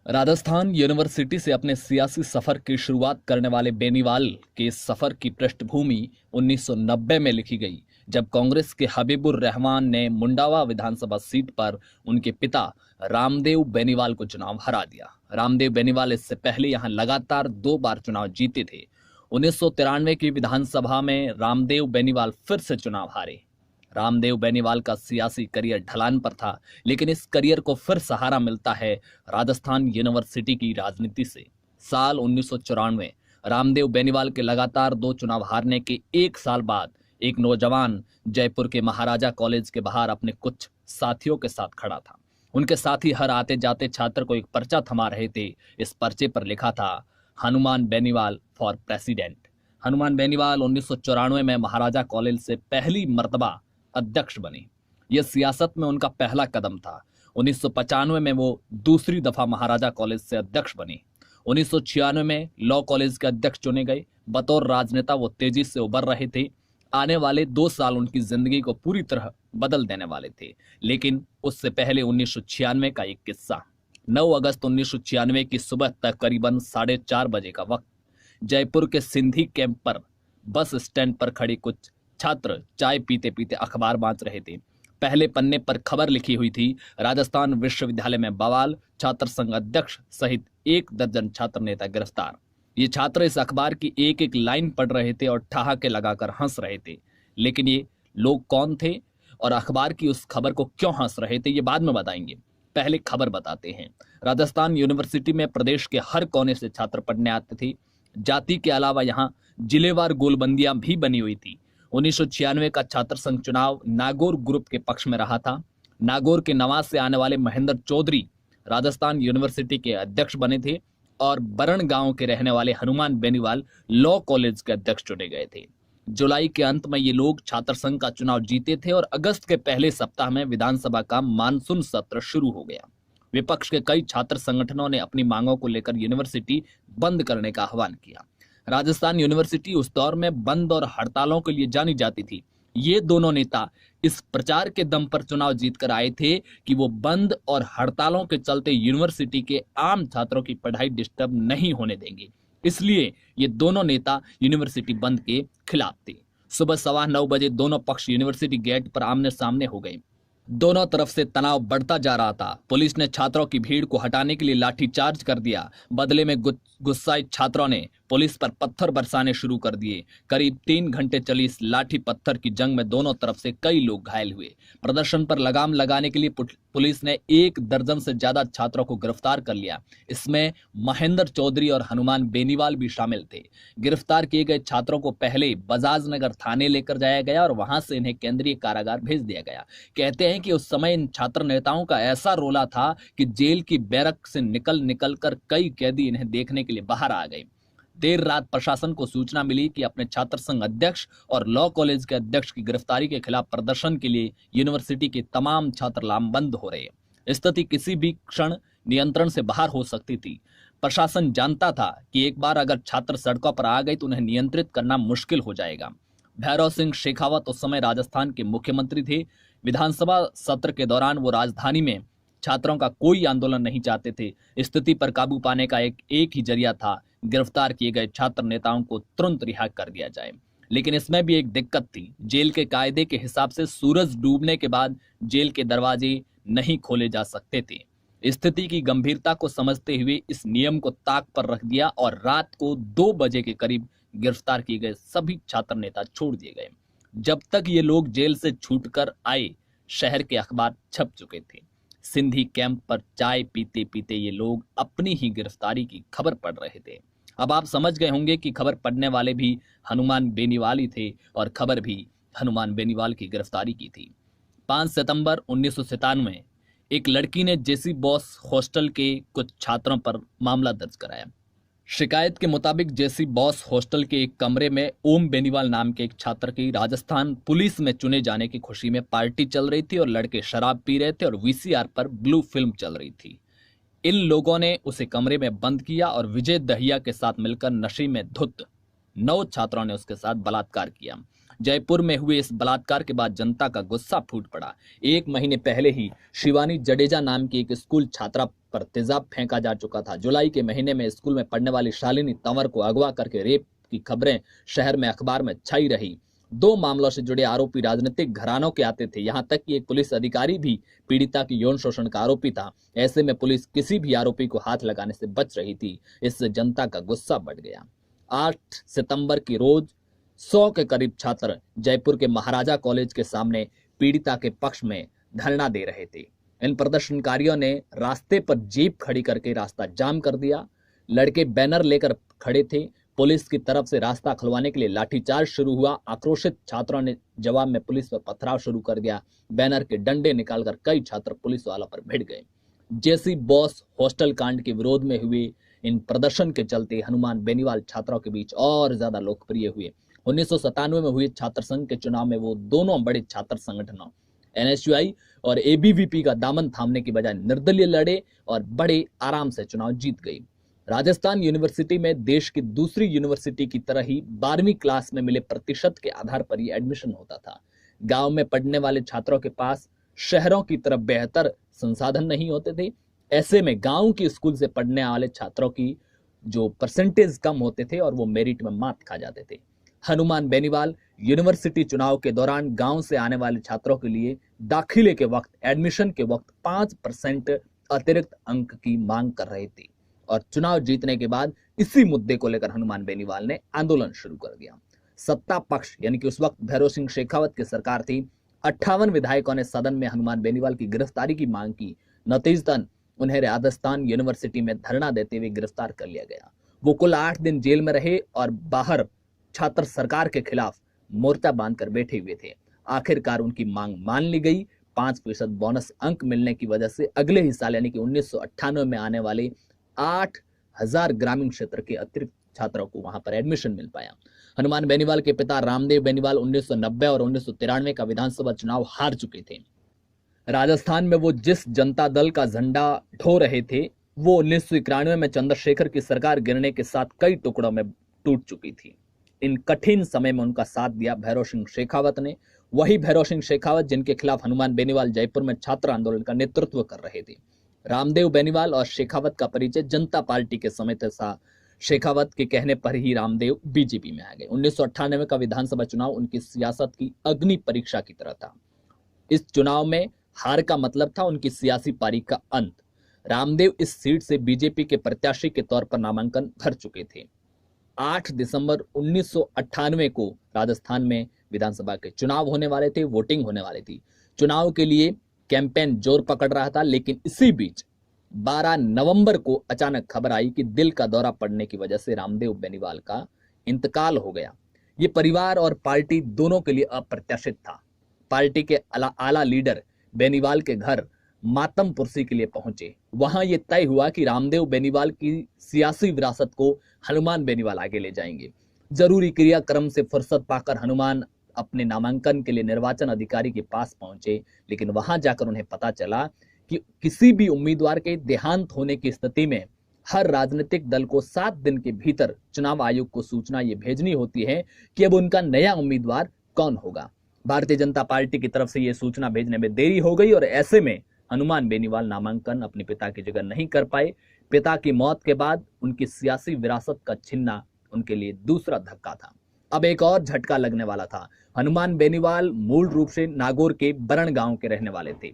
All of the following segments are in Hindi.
राजस्थान यूनिवर्सिटी से अपने सियासी सफर की शुरुआत करने वाले बेनीवाल के सफर की पृष्ठभूमि 1990 में लिखी गई, जब कांग्रेस के हबीबुर रहमान ने मुंडावा विधानसभा सीट पर उनके पिता रामदेव बेनीवाल को चुनाव हरा दिया। रामदेव बेनीवाल इससे पहले यहां लगातार 2 बार चुनाव जीते थे। 1993 की विधानसभा में रामदेव बेनीवाल फिर से चुनाव हारे। रामदेव बेनीवाल का सियासी करियर ढलान पर था, लेकिन इस करियर को फिर सहारा मिलता है राजस्थान यूनिवर्सिटी की राजनीति से। साल 1994 रामदेव बेनीवाल के लगातार 2 चुनाव हारने के 1 साल बाद एक नौजवान जयपुर के महाराजा कॉलेज के बाहर अपने कुछ साथियों के साथ खड़ा था। उनके साथी हर आते जाते छात्र को एक पर्चा थमा रहे थे। इस पर्चे पर लिखा था, हनुमान बेनीवाल फॉर प्रेसिडेंट। हनुमान बेनीवाल 1994 में महाराजा कॉलेज से पहली मर्तबा अध्यक्ष बने। यह सियासत में उनका पहला कदम था। 1995 में वो दूसरी दफा महाराजा कॉलेज से अध्यक्ष बने। 1996 में लॉ कॉलेज के अध्यक्ष चुने गए। बतौर राजनेता वो तेजी से उभर रहे थे। आने वाले 2 साल उनकी जिंदगी को पूरी तरह बदल देने वाले थे। लेकिन उससे पहले 1996 का एक किस्सा। 9 अगस्त 1996 की सुबह तक करीबन 4:30 बजे का वक्त, जयपुर के सिंधी कैंप पर बस स्टैंड पर खड़े कुछ छात्र चाय पीते पीते अखबार बांट रहे थे। पहले पन्ने पर खबर लिखी हुई थी, राजस्थान विश्वविद्यालय में बवाल, छात्र संघ अध्यक्ष सहित 1 दर्जन छात्र नेता गिरफ्तार। ये छात्र इस अखबार की एक एक लाइन पढ़ रहे थे और ठहाके लगाकर हंस रहे थे। लेकिन ये लोग कौन थे और अखबार की उस खबर को क्यों हंस रहे थे, ये बाद में बताएंगे। पहले खबर बताते हैं। राजस्थान यूनिवर्सिटी में प्रदेश के हर कोने से छात्र पढ़ने आते थे। जाति के अलावा यहाँ जिलेवार गोलबंदियां भी बनी हुई थी। 1996 का छात्र संघ चुनाव नागौर ग्रुप के पक्ष में रहा था। नागौर के नवाज से आने वाले महेंद्र चौधरी राजस्थान यूनिवर्सिटी के अध्यक्ष बने थे और बरण गांव के रहने वाले हनुमान बेनीवाल लॉ कॉलेज के अध्यक्ष चुने गए थे। जुलाई के अंत में ये लोग छात्र संघ का चुनाव जीते थे और अगस्त के पहले सप्ताह में विधानसभा का मानसून सत्र शुरू हो गया। विपक्ष के कई छात्र संगठनों ने अपनी मांगों को लेकर यूनिवर्सिटी बंद करने का आह्वान किया। राजस्थान यूनिवर्सिटी उस दौर में बंद और हड़तालों के लिए जानी जाती थी। ये दोनों नेता इस प्रचार के दम पर चुनाव जीतकर आए थे कि वो बंद और हड़तालों के चलते यूनिवर्सिटी के आम छात्रों की पढ़ाई डिस्टर्ब नहीं होने देंगे। इसलिए ये दोनों नेता यूनिवर्सिटी बंद के खिलाफ थे। सुबह 9:15 बजे दोनों पक्ष यूनिवर्सिटी गेट पर आमने सामने हो गए। दोनों तरफ से तनाव बढ़ता जा रहा था। पुलिस ने छात्रों की भीड़ को हटाने के लिए लाठीचार्ज कर दिया। बदले में गुस्साए छात्रों ने पुलिस पर पत्थर बरसाने शुरू कर दिए। करीब 3 घंटे चली इस लाठी पत्थर की जंग में दोनों तरफ से कई लोग घायल हुए। प्रदर्शन पर लगाम लगाने के लिए पुलिस ने 1 दर्जन से ज्यादा छात्रों को गिरफ्तार कर लिया। इसमें महेंद्र चौधरी और हनुमान बेनीवाल भी शामिल थे। गिरफ्तार किए गए छात्रों को पहले बजाज नगर थाने लेकर जाया गया और वहां से इन्हें केंद्रीय कारागार भेज दिया गया। कहते हैं कि उस समय इन छात्र नेताओं का ऐसा रोला था कि जेल की बैरक से निकल कर कई कैदी इन्हें देखने के लिए बाहर आ गए। देर रात प्रशासन को सूचना मिली कि अपने छात्र संघ अध्यक्ष और लॉ कॉलेज के अध्यक्ष की गिरफ्तारी के खिलाफ प्रदर्शन के लिए यूनिवर्सिटी के तमाम छात्र लामबंद हो रहे। स्थिति किसी भी क्षण नियंत्रण से बाहर हो सकती थी। प्रशासन जानता था कि एक बार अगर छात्र सड़कों पर आ गए तो उन्हें नियंत्रित करना मुश्किल हो जाएगा। भैरव सिंह शेखावत उस समय राजस्थान के मुख्यमंत्री थे। विधानसभा सत्र के दौरान वो राजधानी में छात्रों का कोई आंदोलन नहीं चाहते थे। स्थिति पर काबू पाने का एक ही जरिया था, गिरफ्तार किए गए छात्र नेताओं को तुरंत रिहा कर दिया जाए। लेकिन इसमें भी एक दिक्कत थी। जेल के कायदे के हिसाब से सूरज डूबने के बाद जेल के दरवाजे नहीं खोले जा सकते थे। स्थिति की गंभीरता को समझते हुए इस नियम को ताक पर रख दिया और रात को 2 बजे के करीब गिरफ्तार किए गए सभी छात्र नेता छोड़ दिए गए। जब तक ये लोग जेल से छूटकर आए, शहर के अखबार छप चुके थे। सिंधी कैंप पर चाय पीते पीते ये लोग अपनी ही गिरफ्तारी की खबर पढ़ रहे थे। अब आप समझ गए होंगे कि खबर पढ़ने वाले भी हनुमान बेनीवाल ही थे और खबर भी हनुमान बेनीवाल की गिरफ्तारी की थी। 5 सितंबर 1997 एक लड़की ने जेसी बॉस हॉस्टल के कुछ छात्रों पर मामला दर्ज कराया। शिकायत के मुताबिक जेसी बॉस हॉस्टल के एक कमरे में ओम बेनीवाल नाम के एक छात्र की राजस्थान पुलिस में चुने जाने की खुशी में पार्टी चल रही थी और लड़के शराब पी रहे थे और वीसीआर पर ब्लू फिल्म चल रही थी। इन लोगों ने उसे कमरे में बंद किया और विजय दहिया के साथ मिलकर नशे में धुत 9 छात्रों ने उसके साथ बलात्कार किया। जयपुर में हुए इस बलात्कार के बाद जनता का गुस्सा फूट पड़ा। 1 महीने पहले ही शिवानी जडेजा नाम की एक स्कूल छात्रा पर तेजाब फेंका जा चुका था। जुलाई के महीने में स्कूल में पढ़ने वाली शालिनी तंवर को अगवा करके रेप की खबरें शहर में अखबार में छाई रही। 2 मामलों से जुड़े आरोपी राजनीतिक घरानों के आते थे। यहां तक कि एक पुलिस अधिकारी भी पीड़िता की यौन शोषण का आरोपी था। ऐसे में पुलिस किसी भी आरोपी को हाथ लगाने से बच रही थी। इससे जनता का गुस्सा बढ़ गया। 8 सितंबर की रोज 100 के करीब छात्र जयपुर के महाराजा कॉलेज के सामने पीड़िता के पक्ष में धरना दे रहे थे। इन प्रदर्शनकारियों ने रास्ते पर जीप खड़ी करके रास्ता जाम कर दिया। लड़के बैनर लेकर खड़े थे। पुलिस की तरफ से रास्ता खुलवाने के लिए लाठीचार्ज शुरू हुआ। आक्रोशित छात्रों ने जवाब में पुलिस पर पथराव शुरू कर दिया। बैनर के डंडे निकालकर कई छात्र पुलिस वालों पर भिड़ गए। जेसी बॉस हॉस्टल कांड के विरोध में हुए इन प्रदर्शन के चलते हनुमान बेनीवाल छात्रों के बीच और ज्यादा लोकप्रिय हुए। 1997 में हुए छात्र संघ के चुनाव में वो दोनों बड़े छात्र संगठनों एनएसयूआई और एबीवीपी का दामन थामने की बजाय निर्दलीय लड़े और बड़े आराम से चुनाव जीत गई। राजस्थान यूनिवर्सिटी में देश की दूसरी यूनिवर्सिटी की तरह ही 12वीं क्लास में मिले प्रतिशत के आधार पर ही एडमिशन होता था। गांव में पढ़ने वाले छात्रों के पास शहरों की तरफ बेहतर संसाधन नहीं होते थे। ऐसे में गांव की स्कूल से पढ़ने वाले छात्रों की जो परसेंटेज कम होते थे और वो मेरिट में मात खा जाते थे। हनुमान बेनीवाल यूनिवर्सिटी चुनाव के दौरान गांव से आने वाले छात्रों के लिए दाखिले के वक्त एडमिशन के वक्त 5% अतिरिक्त अंक की मांग कर रहे थे और चुनाव जीतने के बाद इसी मुद्दे को लेकर हनुमान बेनीवाल ने आंदोलन शुरू कर दिया। सत्ता पक्ष यानी कि उस वक्त भैरव सिंह शेखावत की सरकार थी। 58 विधायकों ने सदन में हनुमान बेनीवाल की गिरफ्तारी की मांग की। नतीजतन उन्हें राजस्थान यूनिवर्सिटी में धरना देते हुए गिरफ्तार कर लिया गया। वो कुल 8 दिन जेल में रहे और बाहर छात्र सरकार के खिलाफ मोर्चा बांधकर बैठे हुए थे। आखिरकार उनकी मांग मान ली गई। 5% बोनस अंक मिलने की वजह से अगले ही साल यानी कि 1998 में आने वाले 8000 ग्रामीण क्षेत्र के अतिरिक्त छात्रों को वहां पर एडमिशन मिल पाया। हनुमान बेनीवाल के पिता रामदेव बेनीवाल 1990 और 1993 का विधानसभा चुनाव हार चुके थे। राजस्थान में वो जिस जनता दल का झंडा ढो रहे थे वो 1991 में चंद्रशेखर की सरकार गिरने के साथ कई टुकड़ों में टूट चुकी थी। इन कठिन समय में उनका साथ दिया भैरव सिंह शेखावत ने। वही भैरव सिंह शेखावत जिनके खिलाफ हनुमान बेनीवाल जयपुर में छात्र आंदोलन का नेतृत्व कर रहे थे। रामदेव बेनीवाल और शेखावत का परिचय जनता पार्टी के समय था। शेखावत के कहने पर ही रामदेव बीजेपी में आ गए। 1998 का विधानसभा चुनाव उनकी सियासत की अग्नि परीक्षा की तरह था। इस चुनाव में हार का मतलब था उनकी सियासी पारी का अंत। रामदेव इस सीट से बीजेपी के प्रत्याशी के तौर पर नामांकन भर चुके थे। 8 दिसंबर 1998 को राजस्थान में विधानसभा के चुनाव होने वाले थे। वोटिंग होने वाली थी। चुनाव के लिए कैंपेन जोर पकड़ रहा था, लेकिन इसी बीच 12 नवंबर को अचानक खबर आई कि दिल का दौरा पड़ने की वजह से रामदेव बेनीवाल का इंतकाल हो गया। ये परिवार और पार्टी दोनों के लिए अप्रत्याशित था। पार्टी के आला लीडर बेनीवाल के घर मातम पुरसी के लिए पहुंचे। वहां यह तय हुआ कि रामदेव बेनीवाल की सियासी विरासत को हनुमान बेनीवाल आगे ले जाएंगे। जरूरी क्रियाक्रम से फुर्सत पाकर हनुमान अपने नामांकन के लिए निर्वाचन अधिकारी के पास पहुंचे, लेकिन वहां जाकर उन्हें पता चला कि किसी भी उम्मीदवार के देहांत होने की स्थिति में हर राजनीतिक दल को 7 दिन के भीतर चुनाव आयोग को सूचना ये भेजनी होती है कि अब उनका नया उम्मीदवार कौन होगा। भारतीय जनता पार्टी की तरफ से यह सूचना भेजने में देरी हो गई और ऐसे में हनुमान बेनीवाल नामांकन अपने पिता की जगह नहीं कर पाए। पिता की मौत के बाद उनकी सियासी विरासत का छीनना उनके लिए दूसरा धक्का था। अब एक और झटका लगने वाला था। हनुमान बेनीवाल मूल रूप से नागौर के बरण गांव के रहने वाले थे।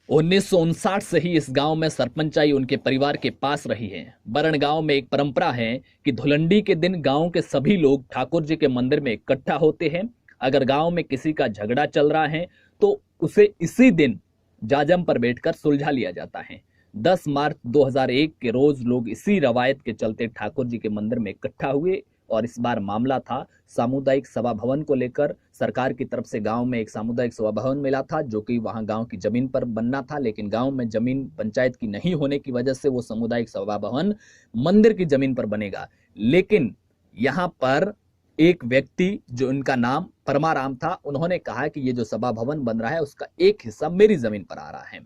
1959 से ही इस गांव में सरपंचाई उनके परिवार के पास रही है। बरण गांव में एक परंपरा है कि धुलंडी के दिन गांव के सभी लोग ठाकुर जी के मंदिर में इकट्ठा होते हैं। अगर गांव में किसी का झगड़ा चल रहा है तो उसे इसी दिन जाजम पर बैठकर सुलझा लिया जाता है। 10 मार्च 2001 के रोज लोग इसी रवायत के चलते ठाकुर जी के मंदिर में इकट्ठा हुए और इस बार मामला था सामुदायिक सभा भवन को लेकर। सरकार की तरफ से गांव में एक सामुदायिक सभा भवन मिला था जो कि वहां गांव की जमीन पर बनना था, लेकिन गांव में जमीन पंचायत की नहीं होने की वजह से वो सामुदायिक सभा भवन मंदिर की जमीन पर बनेगा। लेकिन यहां पर एक व्यक्ति जो इनका नाम परमाराम था, उन्होंने कहा कि ये जो सभा भवन बन रहा है उसका एक हिस्सा मेरी जमीन पर आ रहा है।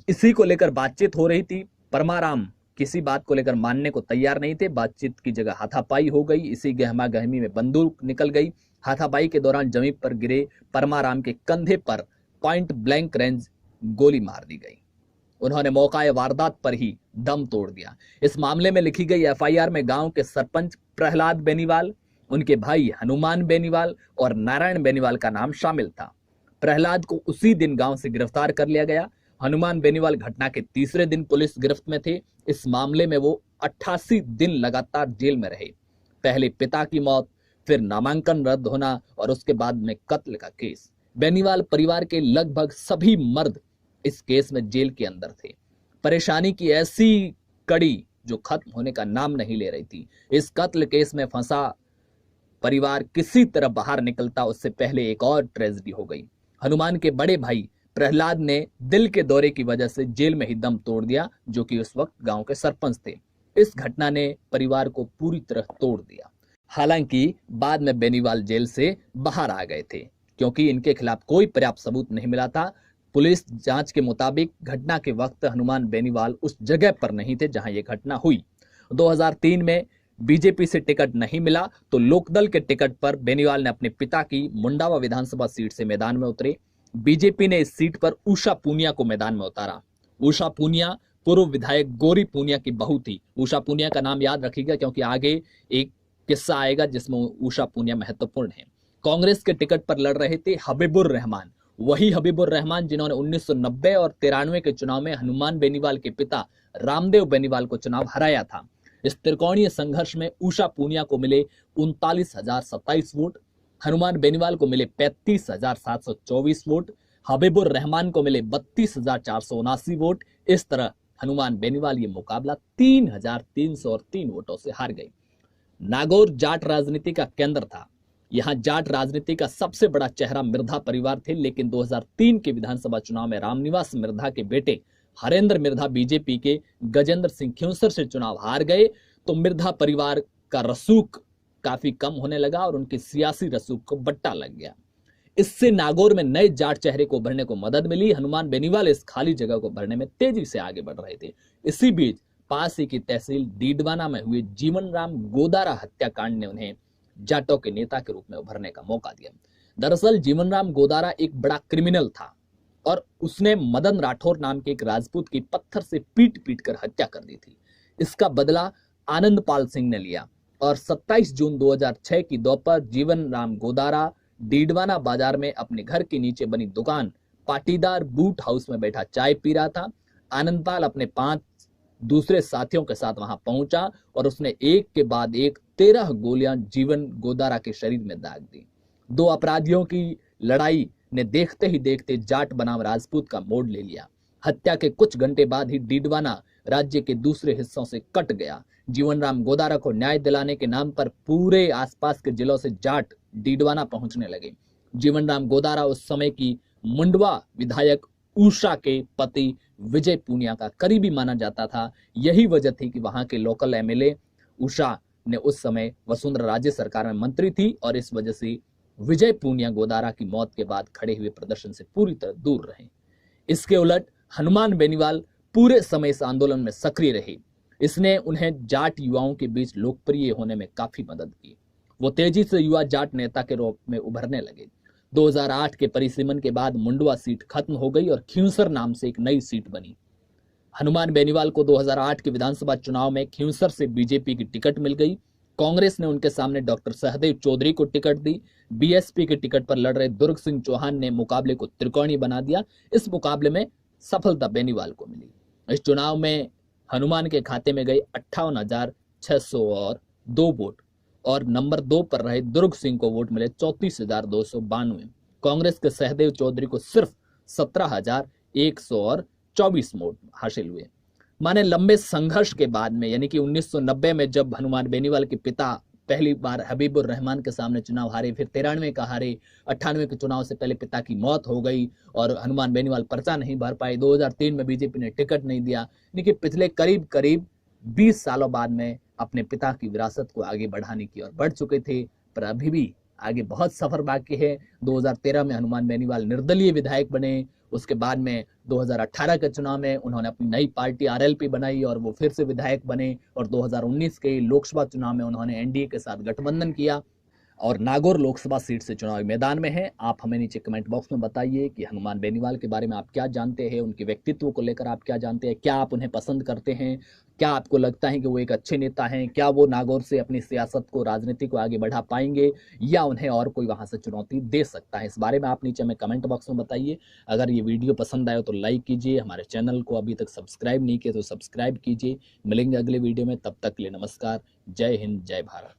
इसी को लेकर बातचीत हो रही थी। परमाराम किसी बात को लेकर मानने को तैयार नहीं थे। बातचीत की जगह हाथापाई हो गई। इसी गहमा गहमी में बंदूक निकल गई। हाथापाई के दौरान जमीन पर गिरे परमाराम के कंधे पर पॉइंट ब्लैंक रेंज गोली मार दी गई। उन्होंने मौका वारदात पर ही दम तोड़ दिया। इस मामले में लिखी गई एफआईआर में गांव के सरपंच प्रहलाद बेनीवाल, उनके भाई हनुमान बेनीवाल और नारायण बेनीवाल का नाम शामिल था। प्रहलाद को उसी दिन गांव से गिरफ्तार कर लिया गया। हनुमान बेनीवाल घटना के तीसरे दिन पुलिस गिरफ्त में थे। इस मामले में वो 88 दिन लगातार जेल में रहे। पहले पिता की मौत, फिर नामांकन रद्द होना और उसके बाद में कत्ल का केस। बेनीवाल परिवार के लगभग सभी मर्द इस केस में जेल के अंदर थे। परेशानी की ऐसी कड़ी जो खत्म होने का नाम नहीं ले रही थी। इस कत्ल केस में फंसा परिवार किसी तरह बाहर निकलता उससे पहले एक और ट्रेजेडी हो गई। हनुमान के बड़े भाई प्रहलाद ने दिल के दौरे की वजह से जेल में ही दम तोड़ दिया, जो कि उस वक्त गांव के सरपंच थे। इस घटना ने परिवार को पूरी तरह तोड़ दिया। हालांकि बाद में बेनीवाल जेल से बाहर आ गए थे क्योंकि इनके खिलाफ कोई पर्याप्त सबूत नहीं मिला था। पुलिस जांच के मुताबिक घटना के वक्त हनुमान बेनीवाल उस जगह पर नहीं थे जहां यह घटना हुई। 2003 में बीजेपी से टिकट नहीं मिला तो लोकदल के टिकट पर बेनीवाल ने अपने पिता की मुंडावा विधानसभा सीट से मैदान में उतरे। बीजेपी ने इस सीट पर उषा पूनिया को मैदान में उतारा। उषा पूनिया पूर्व विधायक गौरी पूनिया की बहू थी। उषा पूनिया का नाम याद रखिएगा क्योंकि आगे एक किस्सा आएगा जिसमें उषा पूनिया महत्वपूर्ण है। कांग्रेस के टिकट पर लड़ रहे थे हबीबुर रहमान, वही हबीबुर रहमान जिन्होंने 1990 और 93 के चुनाव में हनुमान बेनीवाल के पिता रामदेव बेनीवाल को चुनाव हराया था। इस त्रिकोणीय संघर्ष में उषा पूनिया को मिले 39,027 वोट, हनुमान बेनीवाल को मिले 35,724 वोट, हबीबुर रहमान को मिले 32,479 वोट। इस तरह हनुमान बेनीवाल ये मुकाबला 3,303 वोटों से हार गए। नागौर जाट राजनीति का केंद्र था। यहां जाट राजनीति का सबसे बड़ा चेहरा मिर्धा परिवार थे, लेकिन 2003 के विधानसभा चुनाव में रामनिवास मिर्धा के बेटे हरेंद्र मिर्धा बीजेपी के गजेंद्र सिंह खिंवसर से चुनाव हार गए तो मिर्धा परिवार का रसूख काफी कम होने लगा और उनके सियासी रसूख को बट्टा लग गया। इससे नागौर में नए जाट चेहरे को उभरने को मदद मिली। हनुमान बेनीवाल इस खाली जगह को भरने में तेजी से आगे बढ़ रहे थे। इसी बीच पास ही की तहसील डीडवाना में हुए जीवन राम गोदारा हत्याकांड ने उन्हें जाटों के नेता के रूप में उभरने का मौका दिया। दरअसल जीवन राम गोदारा एक बड़ा क्रिमिनल था और उसने मदन राठौर नाम के एक राजपूत की पत्थर से पीट पीट कर हत्या कर दी थी। इसका बदला आनंदपाल सिंह ने लिया और 27 जून 2006 की दोपहर जीवन राम गोदारा डीडवाना बाजार में अपने घर के नीचे बनी दुकान पाटीदार बूट हाउस में बैठा चाय पी रहा था। आनंदपाल अपने 5 दूसरे साथियों के साथ वहां पहुंचा और उसने एक के बाद एक 13 गोलियां जीवन गोदारा के शरीर में दाग दी। 2 अपराधियों की लड़ाई ने देखते ही देखते जाट बनाम राजपूत का मोड़ ले लिया। हत्या के कुछ घंटे बाद ही डीडवाना राज्य के दूसरे हिस्सों से कट गया। जीवन राम गोदारा को न्याय दिलाने के नाम पर पूरे आसपास के जिलों से जाट डीडवाना पहुंचने लगे। जीवन राम गोदारा उस समय की मुंडवा विधायक उषा के पति विजय पूनिया का करीबी माना जाता था। यही वजह थी कि वहां के लोकल एमएलए उषा ने उस समय वसुंधरा राज्य सरकार में मंत्री थी और इस वजह से विजय पूनिया गोदारा की मौत के बाद खड़े हुए प्रदर्शन से पूरी तरह दूर रहे। इसके उलट हनुमान बेनीवाल पूरे समय इस आंदोलन में सक्रिय रहे। इसने उन्हें जाट युवाओं के बीच लोकप्रिय होने में काफी मदद की। वो तेजी से युवा जाट नेता के रूप में उभरने लगे। 2008 के परिसीमन के बाद मुंडवा सीट खत्म हो गई और खिंवसर नाम से एक नई सीट बनी। हनुमान बेनीवाल को 2008 के विधानसभा चुनाव में खिंवसर से बीजेपी की टिकट मिल गई। कांग्रेस ने उनके सामने डॉक्टर सहदेव चौधरी को टिकट दी। बीएसपी के टिकट पर लड़ रहे दुर्ग सिंह चौहान ने मुकाबले को त्रिकोणीय बना दिया। इस मुकाबले में सफलता बेनीवाल को मिली। इस चुनाव में हनुमान के खाते में गए 58,602 वोट और नंबर 2 पर रहे दुर्ग सिंह को वोट मिले 34,292। कांग्रेस के सहदेव चौधरी को सिर्फ 17,124 वोट हासिल हुए। माने लंबे संघर्ष के बाद में यानी कि 1990 में जब हनुमान बेनीवाल के पिता पहली बार हबीबुर रहमान के सामने चुनाव हारे, फिर 93 का हारे, 98 के चुनाव से पहले पिता की मौत हो गई और हनुमान बेनीवाल पर्चा नहीं भर पाए। 2003 में बीजेपी ने टिकट नहीं दिया। यानी कि पिछले करीब 20 सालों बाद में अपने पिता की विरासत को आगे बढ़ाने की ओर बढ़ चुके थे, पर अभी भी आगे बहुत सफर बाकी है। 2013 में हनुमान बेनीवाल निर्दलीय विधायक बने। उसके बाद में 2018 के चुनाव में उन्होंने अपनी नई पार्टी आरएलपी बनाई और वो फिर से विधायक बने और 2019 के लोकसभा चुनाव में उन्होंने एनडीए के साथ गठबंधन किया। और नागौर लोकसभा सीट से चुनावी मैदान में हैं। आप हमें नीचे कमेंट बॉक्स में बताइए कि हनुमान बेनीवाल के बारे में आप क्या जानते हैं, उनके व्यक्तित्व को लेकर आप क्या जानते हैं, क्या आप उन्हें पसंद करते हैं, क्या आपको लगता है कि वो एक अच्छे नेता हैं, क्या वो नागौर से अपनी सियासत को, राजनीति को आगे बढ़ा पाएंगे या उन्हें और कोई वहां से चुनौती दे सकता है। इस बारे में आप नीचे हमें कमेंट बॉक्स में बताइए। अगर ये वीडियो पसंद आए तो लाइक कीजिए, हमारे चैनल को अभी तक सब्सक्राइब नहीं किया तो सब्सक्राइब कीजिए। मिलेंगे अगले वीडियो में, तब तक के लिए नमस्कार। जय हिंद, जय भारत।